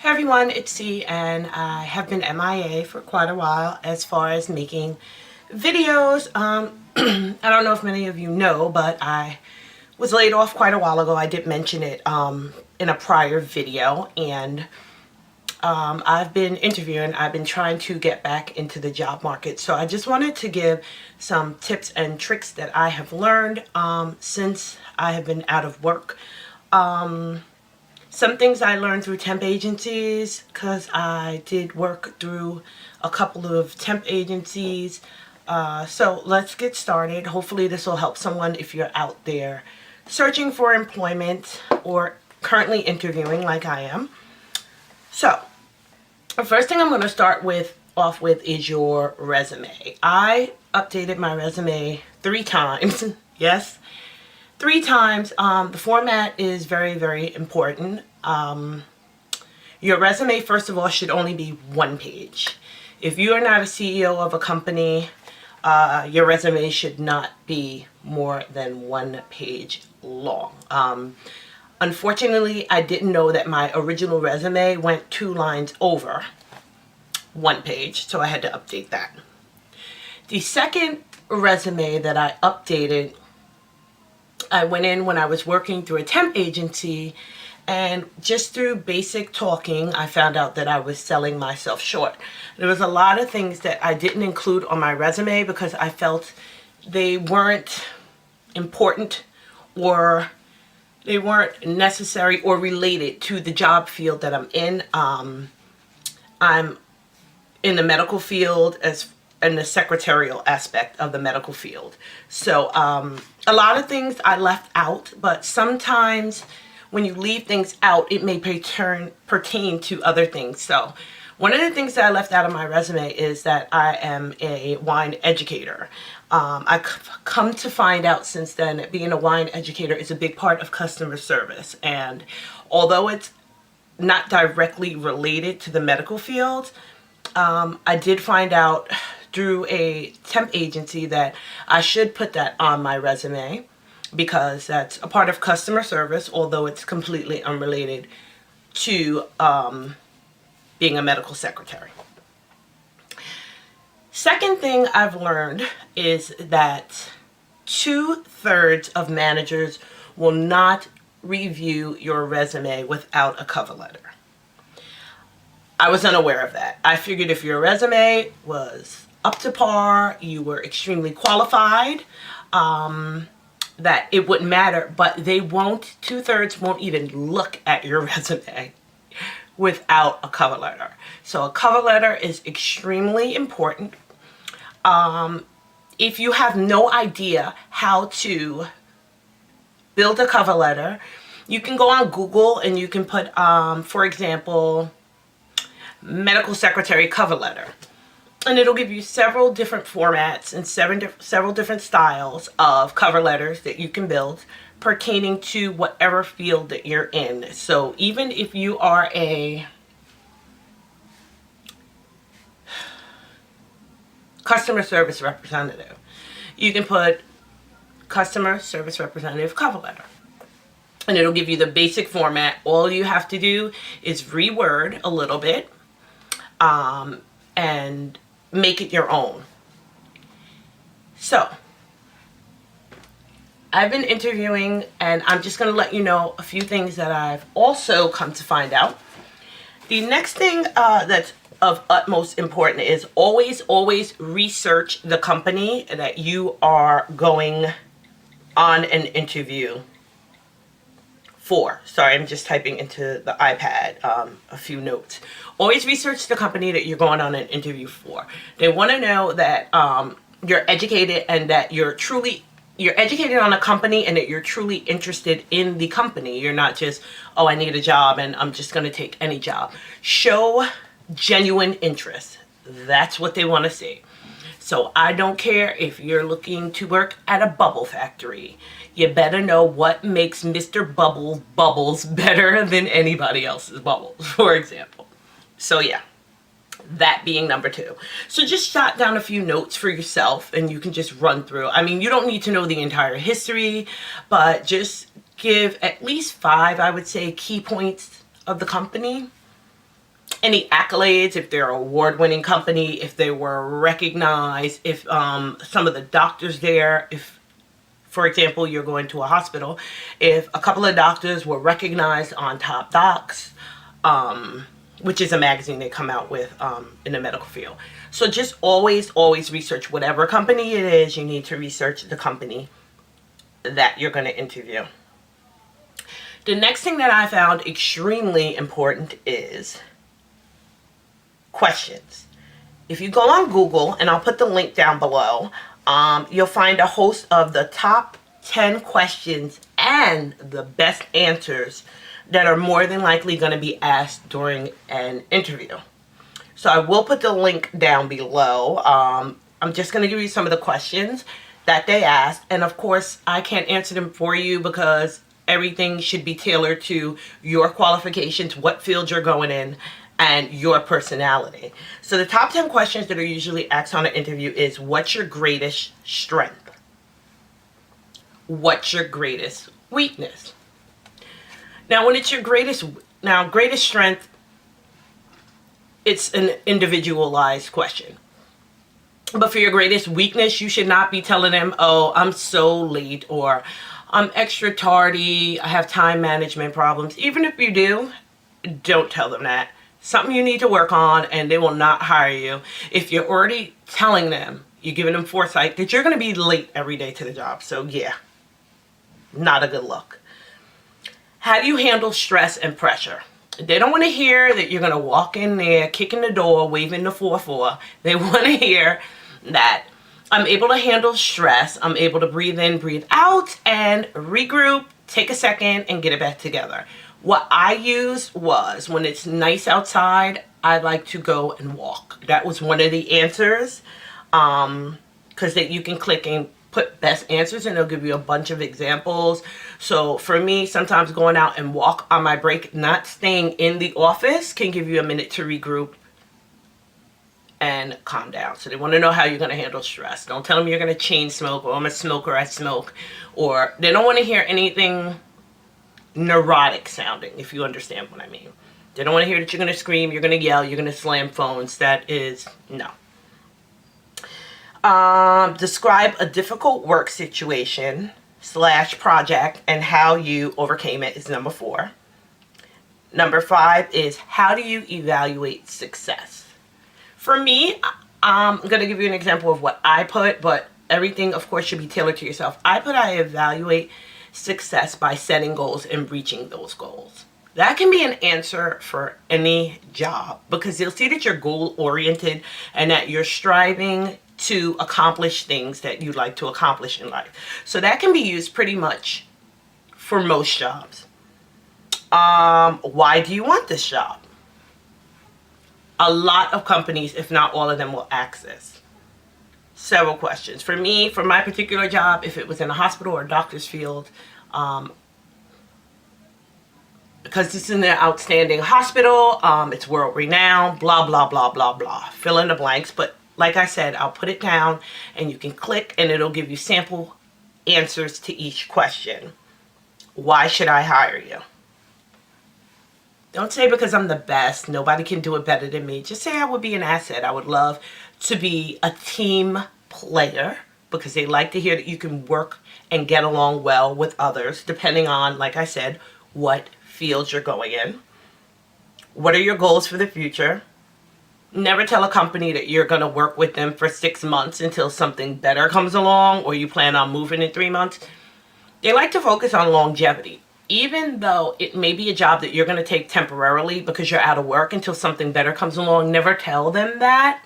Hey everyone, it's C, and I have been MIA for quite a while as far as making videos. I don't know if many of you know, but I was laid off quite a while ago. I did mention it in a prior video, and I've been interviewing. I've been trying to get back into the job market. So I just wanted to give some tips and tricks that I have learned since I have been out of work. Some things I learned through temp agencies, because I did work through a couple of temp agencies. So let's get started. Hopefully this will help someone if you're out there searching for employment or currently interviewing like I am. So the first thing I'm going to start off with is your resume. I updated my resume 3 times. Yes, 3 times. The format is very, very important. Your resume, first of all, should only be 1 page. If you are not a CEO of a company, your resume should not be more than 1 page long. Unfortunately, I didn't know that my original resume went 2 lines over 1 page, so I had to update that. The second resume that I updated, I went in when I was working through a temp agency, and just through basic talking, I found out that I was selling myself short. There was a lot of things that I didn't include on my resume because I felt they weren't important, or they weren't necessary or related to the job field that I'm in. I'm in the medical field, as in the secretarial aspect of the medical field. So a lot of things I left out, but sometimes when you leave things out, it may pertain to other things. So one of the things that I left out of my resume is that I am a wine educator. I've come to find out since then that being a wine educator is a big part of customer service. And although it's not directly related to the medical field, I did find out through a temp agency that I should put that on my resume, because that's a part of customer service, although it's completely unrelated to being a medical secretary. Second thing I've learned is that 2/3 of managers will not review your resume without a cover letter. I was unaware of that. I figured if your resume was up to par, you were extremely qualified, that it wouldn't matter, but they won't. 2/3 won't even look at your resume without a cover letter. So a cover letter is extremely important. If you have no idea how to build a cover letter, you can go on Google and you can put, for example, medical secretary cover letter. And it'll give you several different formats and several different styles of cover letters that you can build pertaining to whatever field that you're in. So even if you are a customer service representative, you can put customer service representative cover letter. And it'll give you the basic format. All you have to do is reword a little bit and make it your own. So I've been interviewing, and I'm just going to let you know a few things that I've also come to find out. The next thing that's of utmost importance is always research the company that you are going on an interview for. Sorry, I'm just typing into the iPad a few notes. Always research the company that you're going on an interview for. They want to know that you're educated, and that you're educated on a company, and that you're truly interested in the company. You're not just, oh, I need a job and I'm just going to take any job. Show genuine interest. That's what they want to see. So I don't care if you're looking to work at a bubble factory. You better know what makes Mr. Bubbles bubbles better than anybody else's bubbles, for example. So yeah, that being number 2. So just jot down a few notes for yourself, and you can just run through. I mean, you don't need to know the entire history, but just give at least 5, I would say, key points of the company. any accolades, if they're an award-winning company, if they were recognized, if some of the doctors there, if, for example, you're going to a hospital, if a couple of doctors were recognized on Top Docs, which is a magazine they come out with in the medical field. So just always research whatever company it is. You need to research the company that you're going to interview. The next thing that I found extremely important is questions. If you go on Google, and I'll put the link down below, you'll find a host of the top 10 questions and the best answers that are more than likely going to be asked during an interview. So I will put the link down below. I'm just going to give you some of the questions that they asked, and of course I can't answer them for you because everything should be tailored to your qualifications, what field you're going in, and your personality. So the top 10 questions that are usually asked on an interview is, what's your greatest strength? What's your greatest weakness? Now, when it's your greatest strength, it's an individualized question. But for your greatest weakness, you should not be telling them, oh, I'm so late, or I'm extra tardy, I have time management problems. Even if you do, don't tell them that. Something you need to work on, and they will not hire you if you're already telling them, you're giving them foresight that you're going to be late every day to the job. So yeah, not a good look. How do you handle stress and pressure? They don't want to hear that you're going to walk in there, kicking the door, waving the 4-4. They want to hear that I'm able to handle stress, I'm able to breathe in, breathe out, and regroup, take a second, and get it back together. What I used was, when it's nice outside, I like to go and walk. That was one of the answers, because that you can click and put best answers, and it'll give you a bunch of examples. So for me, sometimes going out and walk on my break, not staying in the office, can give you a minute to regroup and calm down. So they want to know how you're going to handle stress. Don't tell them you're going to chain smoke, or I'm a smoker, I smoke. Or they don't want to hear anything neurotic sounding, if you understand what I mean. They don't want to hear that you're going to scream, you're going to yell, you're going to slam phones. That is, no. Describe a difficult work situation / project and how you overcame it is number 4. Number 5 is, how do you evaluate success? For me, I'm going to give you an example of what I put, but everything, of course, should be tailored to yourself. I evaluate success by setting goals and reaching those goals. That can be an answer for any job, because you'll see that you're goal oriented and that you're striving to accomplish things that you'd like to accomplish in life. So that can be used pretty much for most jobs. Why do you want this job? A lot of companies, if not all of them, will ask this. Several questions. For me, for my particular job, if it was in a hospital or a doctor's field, because this is an outstanding hospital, it's world renowned, blah, blah, blah, blah, blah. Fill in the blanks. But like I said, I'll put it down and you can click and it'll give you sample answers to each question. Why should I hire you? Don't say because I'm the best, nobody can do it better than me. Just say I would be an asset. I would love to be a team player, because they like to hear that you can work and get along well with others, depending on, like I said, what field you're going in. What are your goals for the future? Never tell a company that you're going to work with them for 6 months until something better comes along, or you plan on moving in 3 months. They like to focus on longevity. Even though it may be a job that you're going to take temporarily because you're out of work until something better comes along, never tell them that.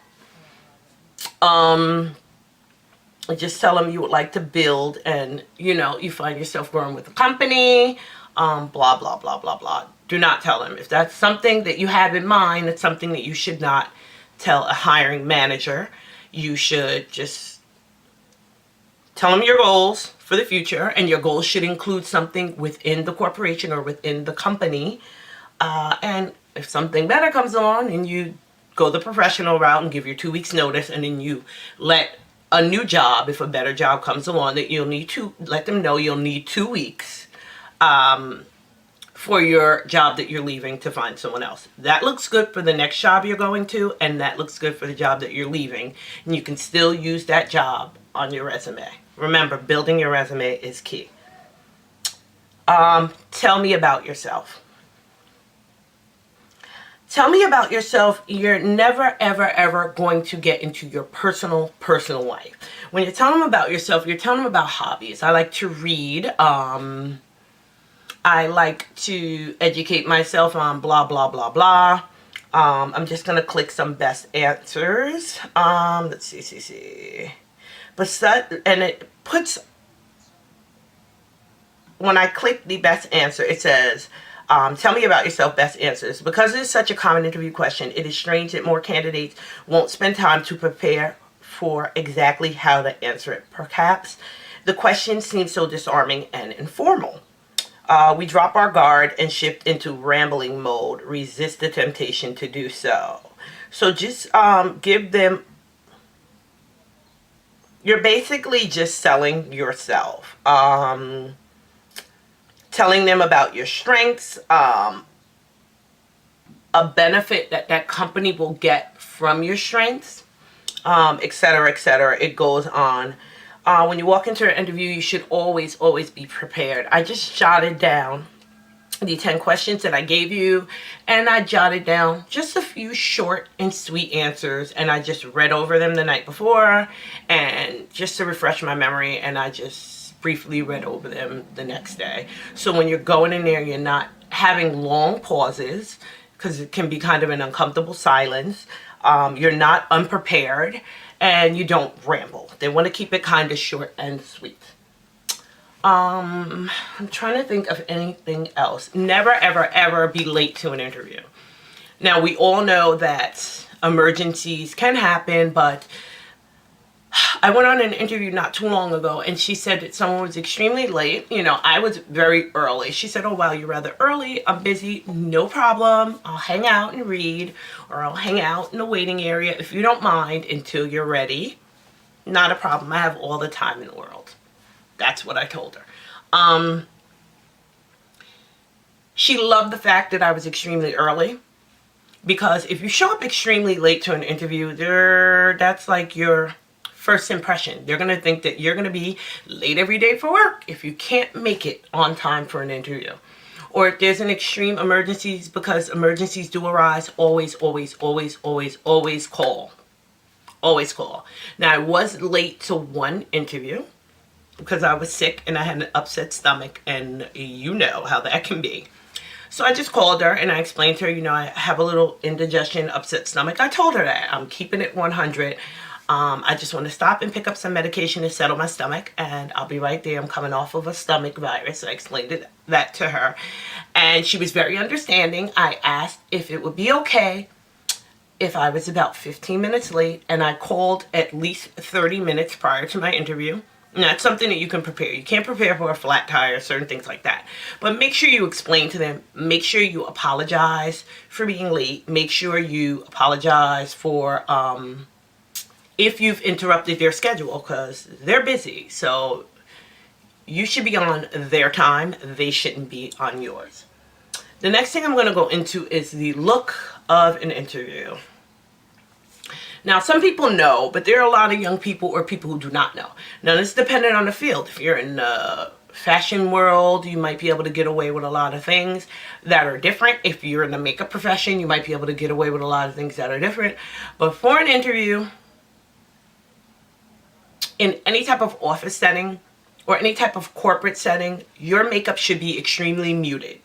Just tell them you would like to build, and you find yourself growing with the company, blah, blah, blah, blah, blah. Do not tell them. If that's something that you have in mind, it's something that you should not tell a hiring manager. You should just tell them your goals for the future, and your goals should include something within the corporation or within the company. And if something better comes along, and you go the professional route and give your 2 weeks notice, and then you let a new job, if a better job comes along, that you'll need to let them know you'll need 2 weeks for your job that you're leaving to find someone else. That looks good for the next job you're going to, and that looks good for the job that you're leaving. And you can still use that job on your resume. Remember, building your resume is key. Tell me about yourself. Tell me about yourself. You're never, ever, ever going to get into your personal life. When you're telling them about yourself, you're telling them about hobbies. I like to read. I like to educate myself on blah, blah, blah, blah. I'm just going to click some best answers. Let's see. And it puts, when I click the best answer, it says, tell me about yourself, best answers. Because it's such a common interview question, it is strange that more candidates won't spend time to prepare for exactly how to answer it. Perhaps the question seems so disarming and informal. We drop our guard and shift into rambling mode. Resist the temptation to do so. So just give them, you're basically just selling yourself. Telling them about your strengths, a benefit that company will get from your strengths, etc., etc. It goes on. When you walk into an interview, you should always be prepared. I just jotted down the 10 questions that I gave you, and I jotted down just a few short and sweet answers, and I just read over them the night before, and just to refresh my memory, and I just briefly read over them the next day. So when you're going in there, you're not having long pauses, because it can be kind of an uncomfortable silence. You're not unprepared, and you don't ramble. They want to keep it kind of short and sweet. I'm trying to think of anything else. Never, ever, ever be late to an interview. Now, we all know that emergencies can happen, but I went on an interview not too long ago, and she said that someone was extremely late. You know, I was very early. She said, oh, wow, you're rather early. I'm busy. No problem. I'll hang out and read, or I'll hang out in the waiting area if you don't mind until you're ready. Not a problem. I have all the time in the world. That's what I told her. She loved the fact that I was extremely early, because if you show up extremely late to an interview, that's like your first impression. They're going to think that you're going to be late every day for work if you can't make it on time for an interview. Or if there's an extreme emergencies, because emergencies do arise, always call. Always call. Now, I was late to one interview because I was sick and I had an upset stomach, and you know how that can be. So I just called her and I explained to her, you know, I have a little indigestion, upset stomach. I told her that. I'm keeping it 100. I just want to stop and pick up some medication to settle my stomach, and I'll be right there. I'm coming off of a stomach virus. So I explained that to her, and she was very understanding. I asked if it would be okay if I was about 15 minutes late, and I called at least 30 minutes prior to my interview. And that's something that you can prepare. You can't prepare for a flat tire, certain things like that. But make sure you explain to them. Make sure you apologize for being late. Make sure you apologize for if you've interrupted their schedule, because they're busy. So you should be on their time. They shouldn't be on yours. The next thing I'm going to go into is the look of an interview. Now, some people know, but there are a lot of young people or people who do not know. Now, this is dependent on the field. If you're in the fashion world, you might be able to get away with a lot of things that are different. If you're in the makeup profession, you might be able to get away with a lot of things that are different. But for an interview, in any type of office setting or any type of corporate setting, your makeup should be extremely muted.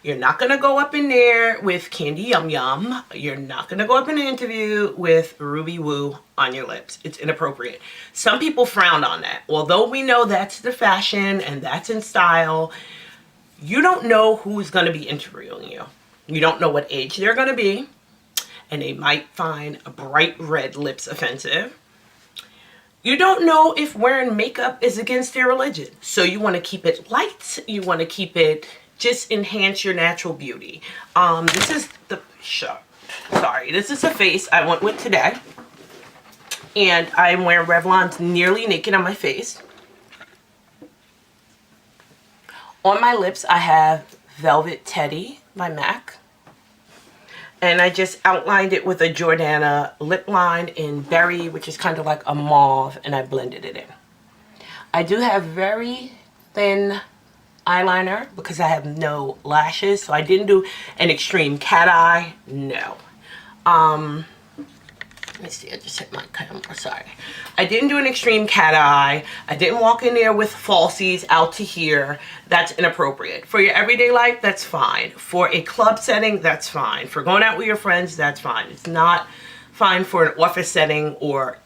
You're not going to go up in there with candy yum yum. You're not going to go up in an interview with ruby woo on your lips. It's inappropriate. Some people frown on that. Although we know that's the fashion and that's in style, you don't know who's going to be interviewing you. You don't know what age they're going to be, and they might find a bright red lips offensive. You don't know if wearing makeup is against their religion. So you want to keep it light. You want to keep it, just enhance your natural beauty. This is the, this is the face I went with today. And I'm wearing Revlon's Nearly Naked on my face. On my lips, I have Velvet Teddy by MAC. And I just outlined it with a Jordana lip line in Berry, which is kind of like a mauve, and I blended it in. I do have very thin eyeliner because I have no lashes, so I didn't do an extreme cat eye. No. Let me see, I just hit my camera, sorry. I didn't do an extreme cat eye. I didn't walk in there with falsies out to here. That's inappropriate. For your everyday life, that's fine. For a club setting, that's fine. For going out with your friends, that's fine. It's not fine for an office setting or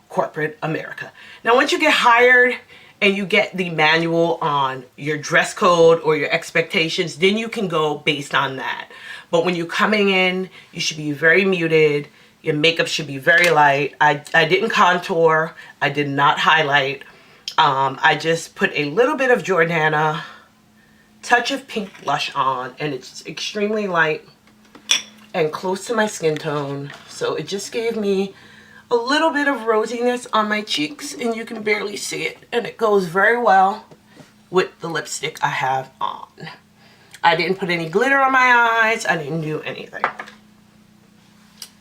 corporate America. Now, once you get hired and you get the manual on your dress code or your expectations, then you can go based on that. But when you're coming in, you should be very muted. Your makeup should be very light. I didn't contour. I did not highlight. I just put a little bit of Jordana, touch of pink blush on, and it's extremely light and close to my skin tone. So it just gave me a little bit of rosiness on my cheeks, and you can barely see it. And it goes very well with the lipstick I have on. I didn't put any glitter on my eyes. I didn't do anything.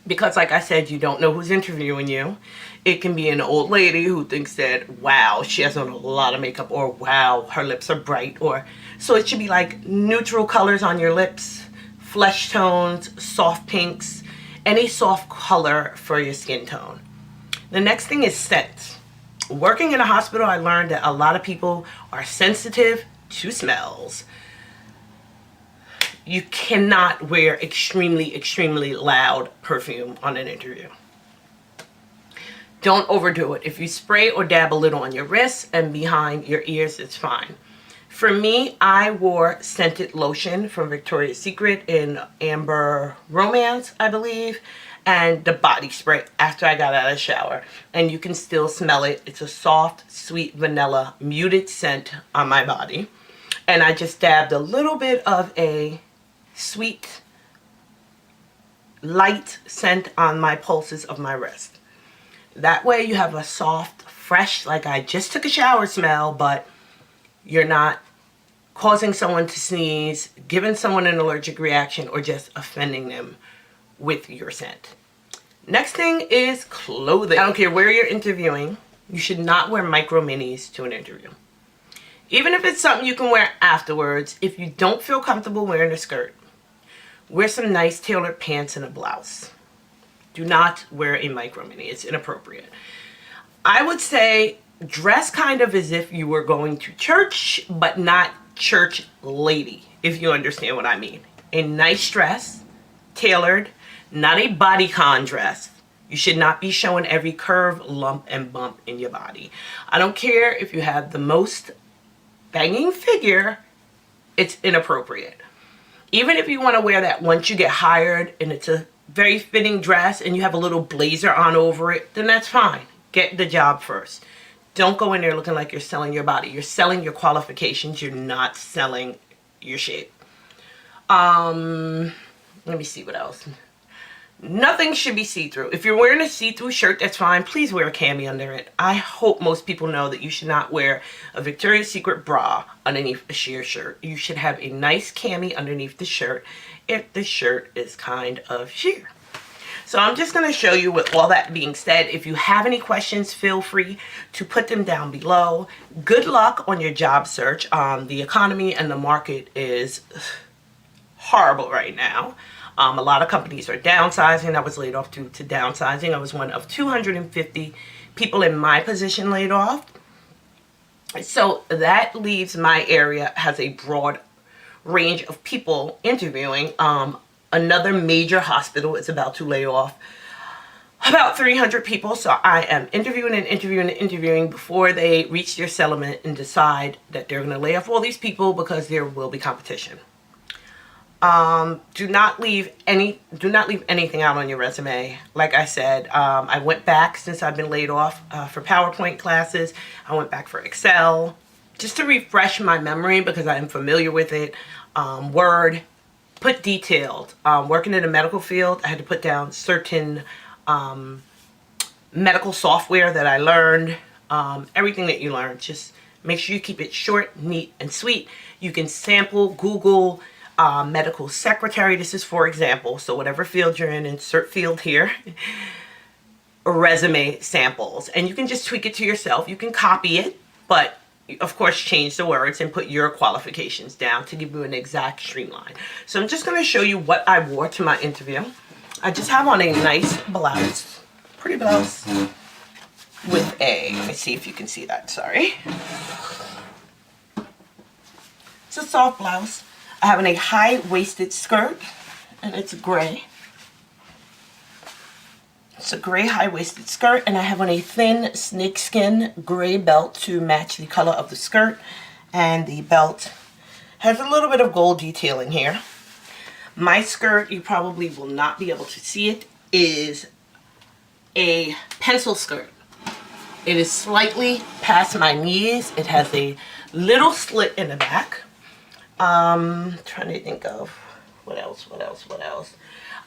Because like I said, you don't know who's interviewing you. It can be an old lady who thinks that, wow, she has on a lot of makeup, or wow, her lips are bright, or so it should be like neutral colors on your lips, flesh tones, soft pinks, any soft color for your skin tone. The next thing is scent. Working in a hospital, I learned that a lot of people are sensitive to smells. You cannot wear extremely, extremely loud perfume on an interview. Don't overdo it. If you spray or dab a little on your wrists and behind your ears, it's fine. For me, I wore scented lotion from Victoria's Secret in Amber Romance, I believe, and the body spray after I got out of the shower. And you can still smell it. It's a soft, sweet vanilla muted scent on my body. And I just dabbed a little bit of a sweet, light scent on my pulses of my wrist. That way you have a soft, fresh, like I just took a shower smell, but you're not causing someone to sneeze, giving someone an allergic reaction, or just offending them with your scent. Next thing is clothing. I don't care where you're interviewing, you should not wear micro minis to an interview. Even if it's something you can wear afterwards, if you don't feel comfortable wearing a skirt, wear some nice tailored pants and a blouse. Do not wear a micro mini. It's inappropriate. I would say dress kind of as if you were going to church, but not church lady, if you understand what I mean. A nice dress, tailored, not a bodycon dress. You should not be showing every curve, lump, and bump in your body. I don't care if you have the most banging figure, it's inappropriate. Even if you want to wear that once you get hired and it's a very fitting dress and you have a little blazer on over it, then that's fine. Get the job first. Don't go in there looking like you're selling your body. You're selling your qualifications. You're not selling your shape. Let me see what else. Nothing should be see-through. If you're wearing a see-through shirt, that's fine. Please wear a cami under it. I hope most people know that you should not wear a Victoria's Secret bra underneath a sheer shirt. You should have a nice cami underneath the shirt if the shirt is kind of sheer. So I'm just going to show you, with all that being said, if you have any questions, feel free to put them down below. Good luck on your job search. The economy and the market is horrible right now. A lot of companies are downsizing. I was laid off due to downsizing. I was one of 250 people in my position laid off. So that leaves my area has a broad range of people interviewing. Another major hospital is about to lay off about 300 people. So I am interviewing and interviewing and interviewing before they reach their settlement and decide that they're going to lay off all these people, because there will be competition. Do not leave anything out on your resume. Like I said, I went back since I've been laid off for PowerPoint classes. I went back for Excel just to refresh my memory, because I am familiar with it. Word, put detailed. Working in the medical field, I had to put down certain medical software that I learned. Everything that you learn, just make sure you keep it short, neat, and sweet. You can sample, Google medical secretary. This is for example. So whatever field you're in, insert field here. Resume samples. And you can just tweak it to yourself. You can copy it, but of course change the words and put your qualifications down to give you an exact streamline. So I'm just going to show you what I wore to my interview. I just have on a nice blouse. Pretty blouse. With a, let me see if you can see that, sorry. It's a soft blouse. I have on a high-waisted skirt, and it's gray. It's a gray high-waisted skirt, and I have on a thin snakeskin gray belt to match the color of the skirt, and the belt has a little bit of gold detailing here. My skirt, you probably will not be able to see it, is a pencil skirt. It is slightly past my knees. It has a little slit in the back. Trying to think of what else.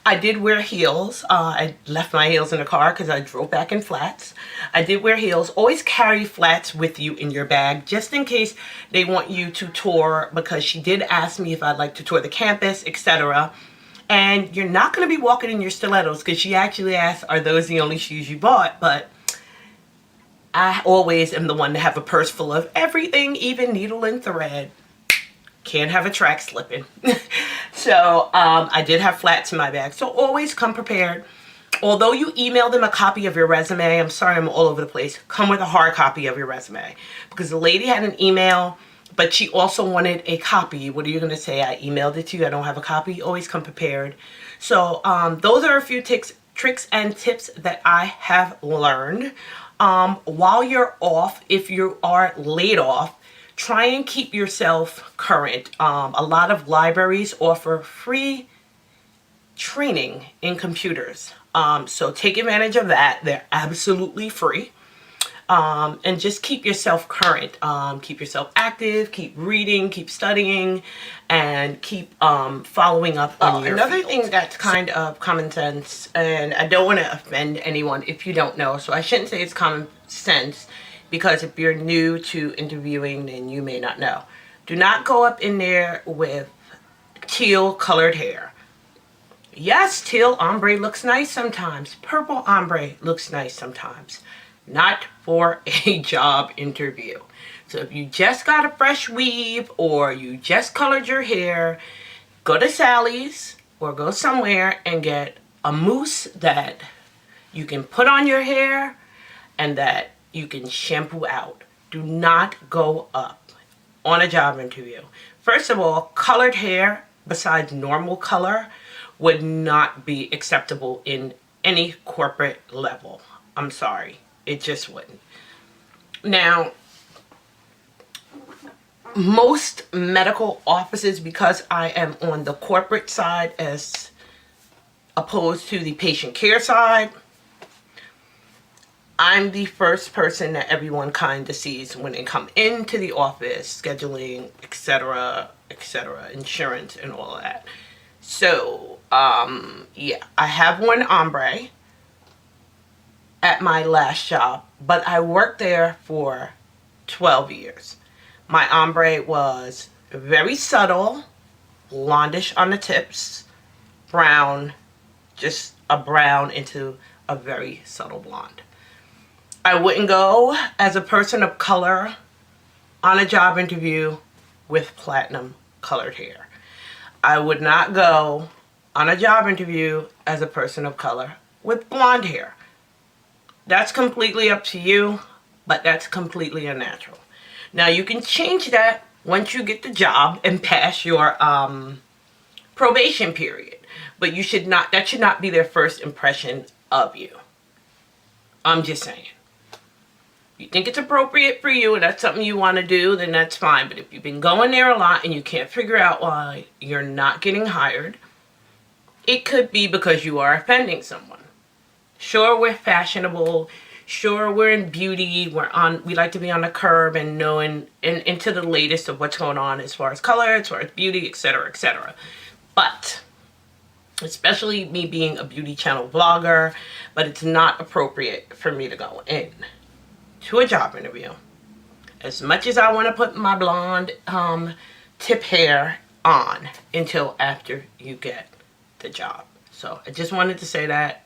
I did wear heels. I left my heels in the car because I drove back in flats. I did wear heels. Always carry flats with you in your bag just in case they want you to tour, because she did ask me if I'd like to tour the campus, etc. And you're not going to be walking in your stilettos, because she actually asked, are those the only shoes you bought? But I always am the one to have a purse full of everything, even needle and thread. Can't have a track slipping. So I did have flats in my bag. So always come prepared. Although you email them a copy of your resume, I'm sorry I'm all over the place, come with a hard copy of your resume. Because the lady had an email, but she also wanted a copy. What are you going to say? I emailed it to you, I don't have a copy? Always come prepared. So those are a few tricks and tips that I have learned. While you're off, if you are laid off, try and keep yourself current. A lot of libraries offer free training in computers. So take advantage of that. They're absolutely free. And just keep yourself current. Keep yourself active, keep reading, keep studying, and keep following up on your Another field. Thing that's kind of common sense, and I don't want to offend anyone if you don't know, so I shouldn't say it's common sense, because if you're new to interviewing, then you may not know. Do not go up in there with teal colored hair. Yes, teal ombre looks nice sometimes. Purple ombre looks nice sometimes. Not for a job interview. So if you just got a fresh weave or you just colored your hair, go to Sally's or go somewhere and get a mousse that you can put on your hair and that you can shampoo out. Do not go up on a job interview. First of all, colored hair besides normal color would not be acceptable in any corporate level. I'm sorry. It just wouldn't. Now, most medical offices, because I am on the corporate side as opposed to the patient care side, I'm the first person that everyone kind of sees when they come into the office, scheduling, etc., insurance and all of that. So, yeah, I have one ombre at my last job, but I worked there for 12 years. My ombre was very subtle, blondish on the tips, brown, just a brown into a very subtle blonde. I wouldn't go as a person of color on a job interview with platinum colored hair. I would not go on a job interview as a person of color with blonde hair. That's completely up to you, but that's completely unnatural. Now you can change that once you get the job and pass your probation period, but you should not. That should not be their first impression of you. I'm just saying. If you think it's appropriate for you and that's something you want to do, then that's fine. But if you've been going there a lot and you can't figure out why you're not getting hired, it could be because you are offending someone. Sure, we're fashionable. Sure, we're in beauty. We like to be on the curb and knowing into the latest of what's going on as far as color, as far as beauty, etc., etc. But especially me being a beauty channel vlogger, but it's not appropriate for me to go in to a job interview. As much as I want to put my blonde tip hair on until after you get the job. So I just wanted to say that.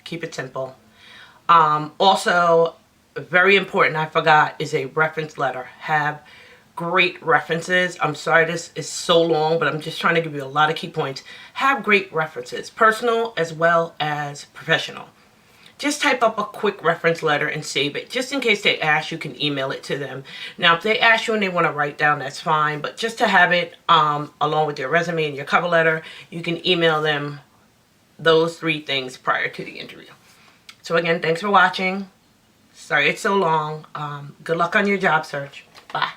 Keep it simple. Also, very important, I forgot, is a reference letter. Have great references. I'm sorry this is so long, but I'm just trying to give you a lot of key points. Have great references, personal as well as professional. Just type up a quick reference letter and save it. Just in case they ask, you can email it to them. Now, if they ask you and they want to write down, that's fine. But just to have it along with your resume and your cover letter, you can email them those 3 things prior to the interview. So again, thanks for watching. Sorry it's so long. Good luck on your job search. Bye.